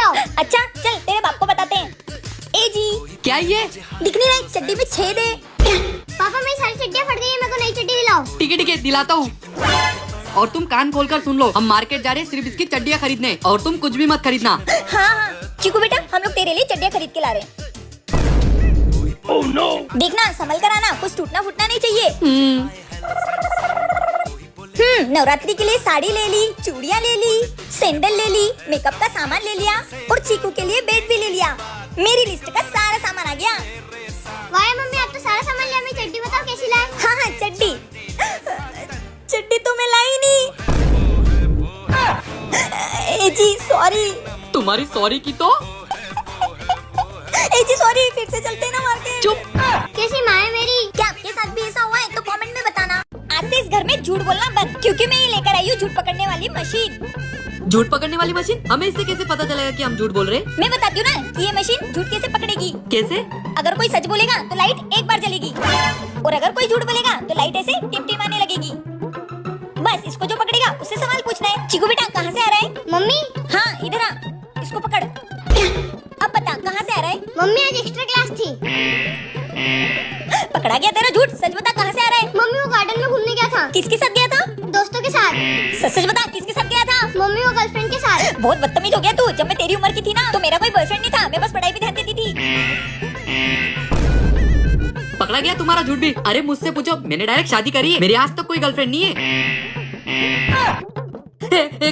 आओ। अच्छा चल तेरे बाप को बताते हैं। ए जी क्या ये? दिख नहीं रहा चड्डी में छेद है। पापा मेरी सारी चड्डियाँ फट गई है, मेरे को नई चड्डी दिलाओ। ठीक है दिलाता हूँ। और तुम कान खोलकर सुन लो, हम मार्केट जा रहे हैं सिर्फ इसकी चड्डियाँ खरीदने, और तुम कुछ भी मत खरीदना। हाँ चीकू बेटा हम लोग तेरे लिए चड्डियाँ खरीद के ला रहे हैं। Oh no! देखना संभल कर आना, कुछ टूटना फूटना नहीं चाहिए। नवरात्रि के लिए साड़ी ले ली, चूड़ियाँ ले ली, सैंडल ले ली, मेकअप का सामान ले लिया और चीकू के लिए बेड भी ले लिया। मेरी लिस्ट का सारा सामान आ गया। वाह मम्मी आप तो सारा सामान लिया, मेरी चड्डी बताओ कैसी लाए। हाँ चड्डी चड्डी तो मैं लाई नहीं। ए जी सॉरी। तुम्हारी सॉरी की तो ए जी सॉरी, फिर से चलते ना मार्केट। चुप। कैसी माँ है मेरी। क्या आपके साथ भी ऐसा हुआ है तो कमेंट में बताना। आज से इस घर में झूठ बोलना बंद, क्योंकि मैं ये लेकर आई हूँ झूठ पकड़ने वाली मशीन। झूठ पकड़ने वाली मशीन? हमें इससे कैसे पता चलेगा कि हम झूठ बोल रहे हैं? मैं बताती हूँ ना कि ये मशीन झूठ कैसे पकड़ेगी। कैसे? अगर कोई सच बोलेगा तो लाइट एक बार जलेगी, और अगर कोई झूठ बोलेगा तो लाइट ऐसे टिमटिमाने लगेगी। बस इसको जो पकड़ेगा उससे सवाल पूछना है। चीकू बेटा कहाँ से आ रहा है? मम्मी हाँ इधर आ, इसको पकड़। अब बता कहाँ से आ रहा है? मम्मी आज एक्स्ट्रा क्लास थी। पकड़ा गया तेरा झूठ, सच बता कहाँ से आ रहा है? मम्मी वो गार्डन में घूमने गया था। किसके साथ गया था? दोस्तों के साथ। सच सच बता किसके साथ गया था? मम्मी वो गर्लफ्रेंड के साथ। बहुत बदतमीज हो गया तू। जब मैं तेरी उम्र की थी ना तो मेरा कोई बॉयफ्रेंड नहीं था, मैं बस पढ़ाई पे ध्यान देती थी। पकड़ा गया तुम्हारा झूठ भी। अरे मुझसे पूछो, मैंने डायरेक्ट शादी करी है, मेरे आज तक कोई गर्लफ्रेंड नहीं है।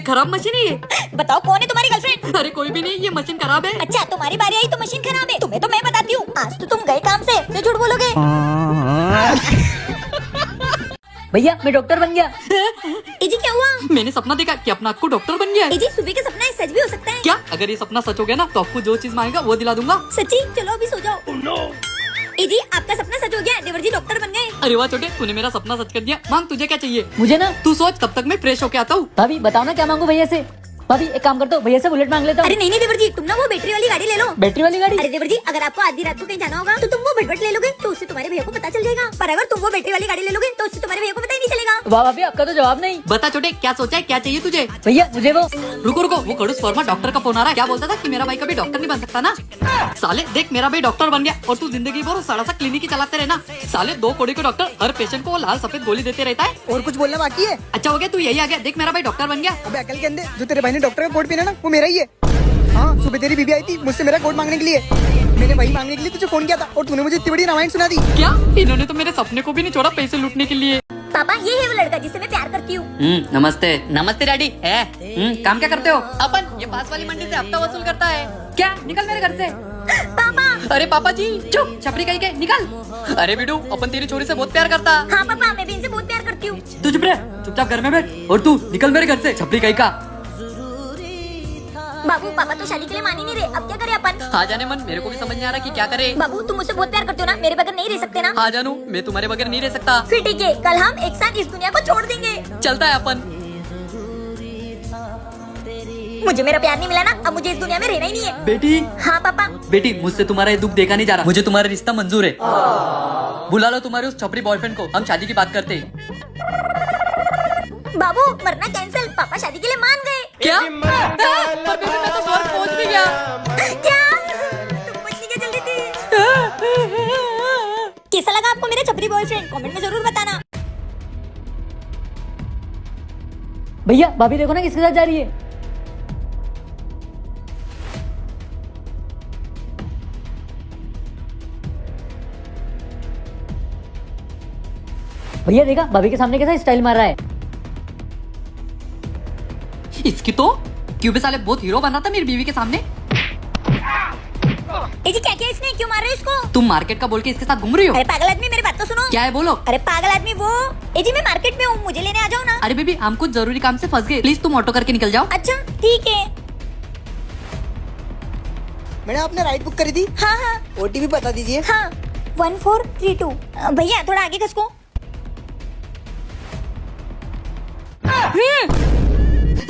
खराब मशीन है ये। बताओ कौन है तुम्हारी गर्लफ्रेंड? अरे कोई भी नहीं, ये मशीन खराब है। अच्छा तुम्हारी बारी आई तो मशीन खराब है। तुम्हें तो मैं बताती हूँ, आज तो तुम गए काम से झूठ बोलोगे। भैया मैं डॉक्टर बन गया। जी क्या हुआ? मैंने सपना देखा कि अपना आपको डॉक्टर बन गया है। जी सुबह का सपना है, सच भी हो सकता है। क्या? अगर ये सपना सच हो गया ना तो आपको जो चीज मांगेगा वो दिला दूंगा। सच्ची? चलो अभी सो जाओ। Oh no! जी आपका सपना सच हो गया, देवर जी डॉक्टर बन गए। अरे वाह छोटे, तूने मेरा सपना सच कर दिया। मांग, तुझे क्या चाहिए? मुझे ना तू सोच, तब तक मैं फ्रेश होके आता हूँ। भाभी बताओ ना क्या मांगू भैया से। भाभी एक काम करता हूँ, भैया से बुलेट मांग लेता अरे हूँ। नहीं देवर जी, तुम ना वो बैटरी वाली गाड़ी ले लो। बैटरी वाली गाड़ी? अरे देवर जी अगर आपको आधी रात को कहीं जाना होगा तो तुम वो भटभट ले लोगे तो उससे तुम्हारे भैया को पता चल जाएगा। पर अगर तुम वो बैटरी वाली गाड़ी ले लोगे तो उससे तुम्हारे भैया को पता ही नहीं चलेगा। वाह भाभी आपका तो जवाब नहीं। बता छोटे, क्या सोचा है, क्या चाहिए तुझे? भैया मुझे वो रुको, वो खड़ूस फॉर्मा डॉक्टर का फोन आ रहा है। क्या बोलता था कि मेरा भाई कभी डॉक्टर नहीं बन सकता ना। साले देख, मेरा भाई डॉक्टर बन गया और तू जिंदगी भर साड़ा सा क्लिनिक ही चलाते रहना। साले 2 करोड़ के डॉक्टर हर पेशेंट को लाल सफेद गोली देते रहता है। और कुछ बोलना बाकी है? अच्छा हो गया, तू यही आ गया। देख मेरा भाई डॉक्टर बन गया। अबे अकल के अंदे, जो तेरे भाई ने डॉक्टर का कोट पहना ना वो मेरा ही है। हाँ सुबह तेरी बीबी आई थी मुझसे मेरा कोट मांगने के लिए। मैंने वही मांगने के लिए तुझे फोन किया था और तूने मुझे इतनी बड़ी रामायण सुना दी। क्या? इन्होंने तो मेरे सपने को भी नहीं छोड़ा पैसे लूटने के लिए। पापा ये है वो लड़का जिससे मैं प्यार करती हूँ। नमस्ते। नमस्ते डैडी। काम क्या करते हो? अपन ये पास वाली मंडी से हफ्ता वसूल करता है। क्या? निकल मेरे घर से। पापा। अरे पापा जी चुप, छपरी कहीं के निकल। अरे बिडू, अपन तेरी छोरी से बहुत प्यार करता। हाँ पापा मैं भी इनसे बहुत प्यार करती हूँ। तू चुप रह, चुपचाप घर में बैठ। और तू निकल मेरे घर से, छपरी कहीं का। बाबू पापा तो शादी के लिए मान ही नहीं रहे, अब क्या करें अपन? आ जाने मन, मेरे को भी समझ नहीं आ रहा कि क्या करे। बाबू तुम मुझसे बहुत प्यार करते हो ना, मेरे बगैर नहीं रह सकते ना? आ जानू, मैं तुम्हारे बगैर नहीं रह सकता। फिर ठीक है, कल हम एक साथ इस दुनिया को छोड़ देंगे। चलता है अपन। मुझे मेरा प्यार नहीं मिला ना, अब मुझे इस दुनिया में रहना ही नहीं है। बेटी। हाँ पापा। बेटी मुझसे तुम्हारा ये दुख देखा नहीं जा रहा, मुझे तुम्हारा रिश्ता मंजूर है। बुला लो तुम्हारे उस छपरी बॉयफ्रेंड को, हम शादी की बात करते हैं। बाबू मरना कैंसिल, पापा शादी के लिए मान गए। क्या? पर बेबी मैं तो स्वर्ग पहुंच भी गया। क्या? तुम कुछ नहीं जल्दी थी। कैसा लगा आपको मेरा छपरी बॉयफ्रेंड? कमेंट में जरूर बताना। भैया भाभी देखो ना किसके साथ जा रही है। भैया देखा भाभी के सामने कैसा स्टाइल मार रहा है। इसकी तो क्यों, साले बहुत हीरो बन रहा था मेरी बीवी के सामने। जी क्या किया इसने? क्यों मार रहे हो इसको? तुम मार्केट का बोल के इसके साथ घूम रही हो। अरे पागल आदमी मेरी बात तो सुनो। क्या है बोलो। अरे पागल आदमी वो। जी मैं मार्केट में हूँ, मुझे लेने आ जाओ ना। अरे बेबी हम कुछ जरूरी काम से फंस गए, प्लीज तुम ऑटो करके निकल जाओ। अच्छा ठीक है। मैडम आपने राइड बुक करी थी? हाँ। OTP बता दीजिए। हाँ 1432। भैया थोड़ा आगे खसको।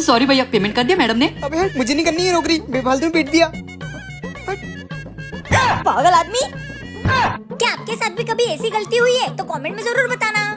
सॉरी भैया, पेमेंट कर दिया मैडम ने। अबे मुझे नहीं करनी है नौकरी, बेफालतू में पीट दिया। पागल आदमी। क्या आपके साथ भी कभी ऐसी गलती हुई है तो कमेंट में जरूर बताना।